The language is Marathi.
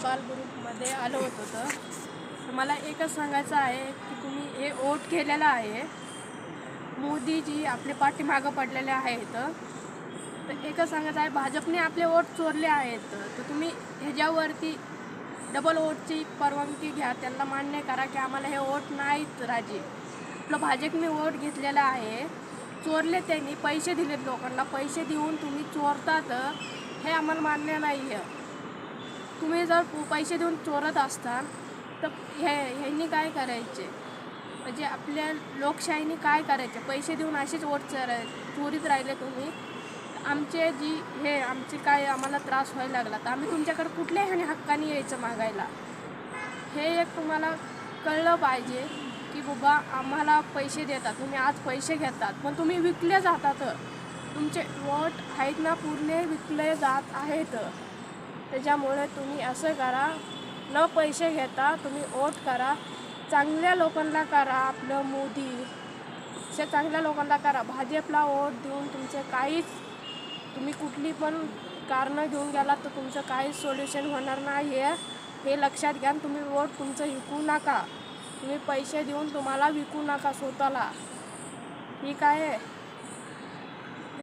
टपाल ग्रुपमध्ये आलो होतो तर मला एकच सांगायचं आहे की तुम्ही हे वोट केलेलं आहे, मोदीजी आपले पाठीमागं पडलेले आहेत. तर एकच सांगायचं आहे, भाजपने आपले वोट चोरले आहेत. तर तुम्ही ह्याच्यावरती डबल वोटची परवानगी घ्या, त्यांना मान्य करा की आम्हाला हे वोट नाहीत राजे. आपलं भाजपने वोट घेतलेलं आहे, चोरले त्यांनी, पैसे दिलेत लोकांना, पैसे देऊन तुम्ही चोरतात हे आम्हाला मान्य नाही आहे. तुम्ही जर पैसे देऊन चोरत असताल तर ह्यांनी काय करायचे, म्हणजे आपल्या लोकशाहीने काय करायचे? पैसे देऊन असेच वोट चोरीत राहिले तुम्ही. आमचे आमचे काय आम्हाला त्रास व्हायला लागला तर आम्ही तुमच्याकडे कुठल्या ह्याने हक्काने यायचं मागायला? हे एक तुम्हाला कळलं पाहिजे की बाबा आम्हाला पैसे देतात, तुम्ही आज पैसे घेतात पण तुम्ही विकले जातात. तुमचे वोट आहेत ना पूर्ण विकले जात आहेत. त्याच्यामुळे तुम्ही असं करा, न पैसे घेता तुम्ही वोट करा, चांगल्या लोकांना करा. आपलं मोदी अशा चांगल्या लोकांना करा. भाजपला वोट देऊन तुम्ही कुठली पण कारणं घेऊन गेलात तर तुमचं काहीच सोल्युशन होणार नाही आहे, हे लक्षात घ्या. तुम्ही वोट तुमचं विकू नका, तुम्ही पैसे देऊन तुम्हाला विकू नका स्वतःला, ठीक आहे?